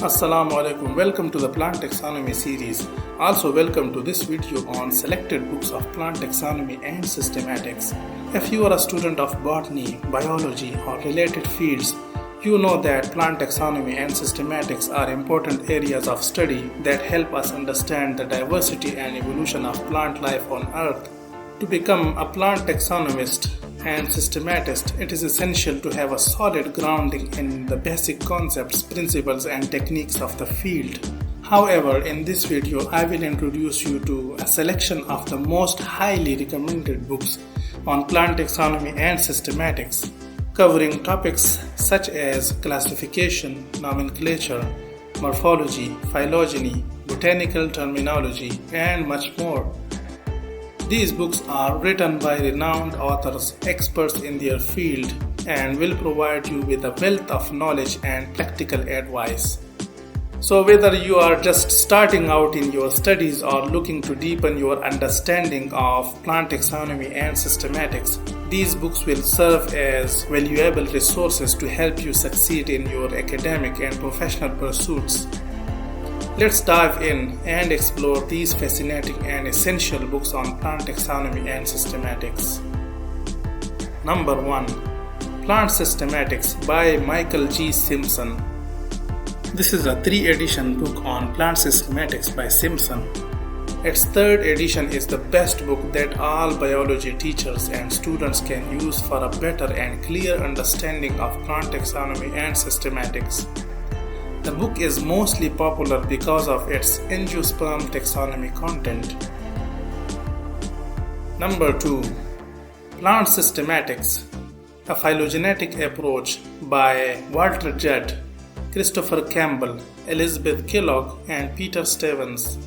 Assalamu alaikum. Welcome to the Plant Taxonomy series. Also welcome to this video on selected books of plant taxonomy and systematics. If you are a student of botany, biology or related fields, you know that plant taxonomy and systematics are important areas of study that help us understand the diversity and evolution of plant life on Earth. To become a plant taxonomist and systematist, it is essential to have a solid grounding in the basic concepts, principles, and techniques of the field. However, in this video, I will introduce you to a selection of the most highly recommended books on plant taxonomy and systematics, covering topics such as classification, nomenclature, morphology, phylogeny, botanical terminology, and much more. These books are written by renowned authors, experts in their field, and will provide you with a wealth of knowledge and practical advice. So whether you are just starting out in your studies or looking to deepen your understanding of plant taxonomy and systematics, these books will serve as valuable resources to help you succeed in your academic and professional pursuits. Let's dive in and explore these fascinating and essential books on plant taxonomy and systematics. Number 1. Plant Systematics by Michael G. Simpson. This is a 3-edition book on plant systematics by Simpson. Its 3rd edition is the best book that all biology teachers and students can use for a better and clear understanding of plant taxonomy and systematics. The book is mostly popular because of its angiosperm taxonomy content. Number 2. Plant Systematics, a Phylogenetic Approach by Walter Judd, Christopher Campbell, Elizabeth Kellogg, and Peter Stevens.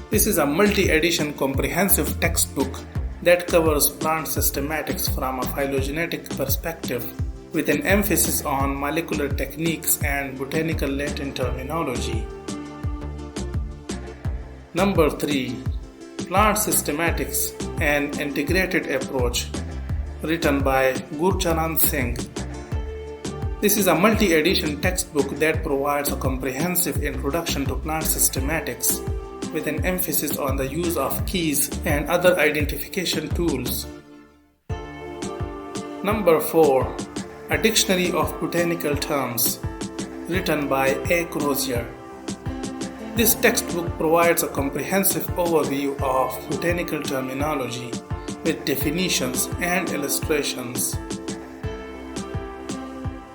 This is a multi-edition comprehensive textbook that covers plant systematics from a phylogenetic perspective, with an emphasis on molecular techniques and Botanical Latin terminology. Number 3. Plant Systematics, an Integrated Approach, written by Gurcharan Singh. This is a multi-edition textbook that provides a comprehensive introduction to plant systematics, with an emphasis on the use of keys and other identification tools. Number 4. A Dictionary of Botanical Terms, written by A. Crozier. This textbook provides a comprehensive overview of botanical terminology with definitions and illustrations.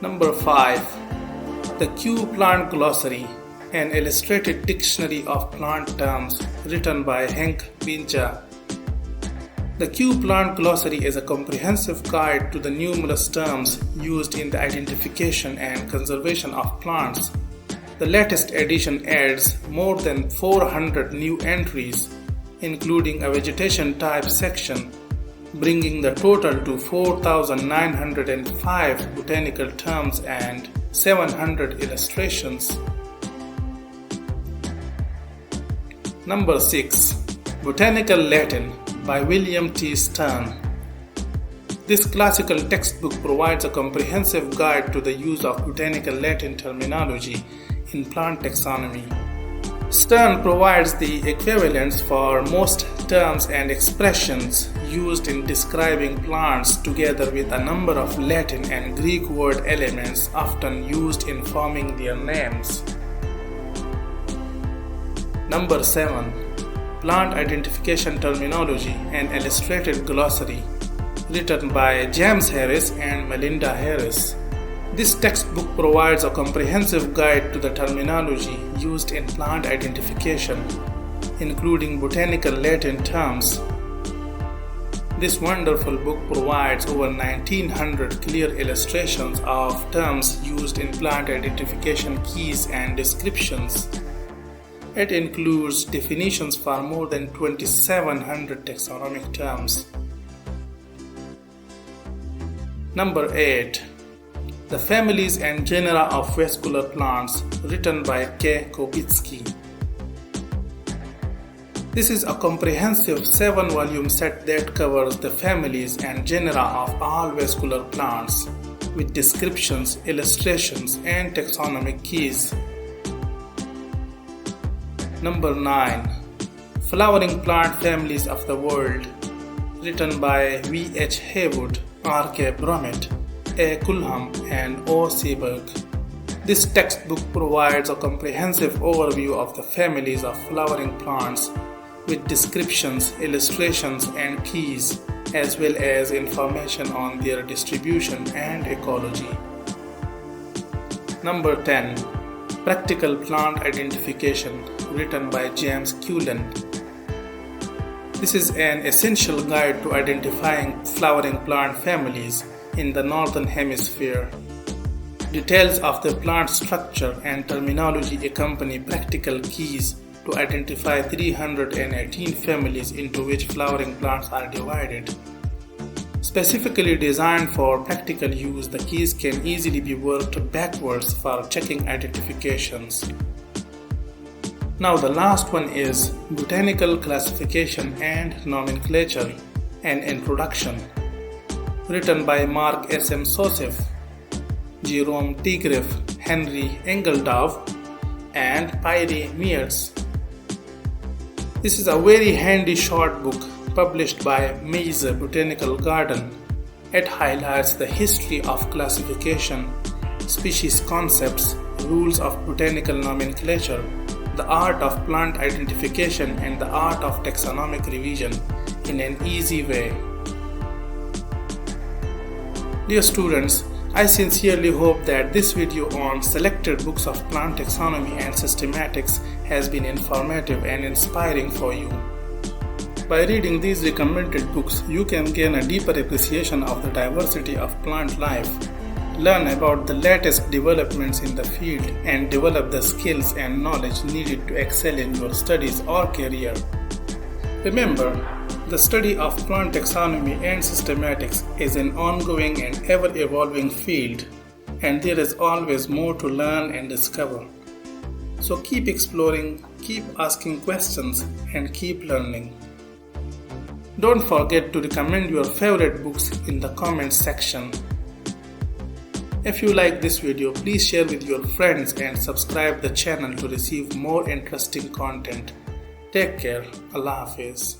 Number 5. The Q Plant Glossary, an illustrated dictionary of plant terms, written by Henk Binja. The Q Plant Glossary is a comprehensive guide to the numerous terms used in the identification and conservation of plants. The latest edition adds more than 400 new entries, including a vegetation type section, bringing the total to 4,905 botanical terms and 700 illustrations. Number 6. Botanical Latin by William T. Stern. This classical textbook provides a comprehensive guide to the use of Botanical Latin terminology in plant taxonomy. Stern provides the equivalents for most terms and expressions used in describing plants, together with a number of Latin and Greek word elements often used in forming their names. Number 7. Plant Identification Terminology, an Illustrated Glossary, written by James Harris and Melinda Harris. This textbook provides a comprehensive guide to the terminology used in plant identification, including Botanical Latin terms. This wonderful book provides over 1900 clear illustrations of terms used in plant identification keys and descriptions. It includes definitions for more than 2,700 taxonomic terms. Number 8. The Families and Genera of Vascular Plants, written by K. Kobitsky. This is a comprehensive 7-volume set that covers the families and genera of all vascular plants, with descriptions, illustrations, and taxonomic keys. Number 9. Flowering Plant Families of the World, written by V. H. Haywood, R. K. Brummett, A. Cullum, and O. Seberg. This textbook provides a comprehensive overview of the families of flowering plants with descriptions, illustrations, and keys, as well as information on their distribution and ecology. Number 10. Practical Plant Identification, written by James Cullen. This is an essential guide to identifying flowering plant families in the Northern Hemisphere. Details of the plant structure and terminology accompany practical keys to identify 318 families into which flowering plants are divided. Specifically designed for practical use, the keys can easily be worked backwards for checking identifications. Now the last one is Botanical Classification and Nomenclature, an Introduction, written by Mark S. M. Sosef, Jerome Tigriff, Henry Engeldauf, and Pierre Mears. This is a very handy short book published by May's Botanical Garden. It highlights the history of classification, species concepts, rules of botanical nomenclature, the art of plant identification, and the art of taxonomic revision in an easy way. Dear students, I sincerely hope that this video on selected books of plant taxonomy and systematics has been informative and inspiring for you. By reading these recommended books, you can gain a deeper appreciation of the diversity of plant life, learn about the latest developments in the field, and develop the skills and knowledge needed to excel in your studies or career. Remember, the study of plant taxonomy and systematics is an ongoing and ever-evolving field, and there is always more to learn and discover. So keep exploring, keep asking questions, and keep learning. Don't forget to recommend your favorite books in the comments section. If you like this video, please share with your friends and subscribe the channel to receive more interesting content. Take care. Allah Hafiz.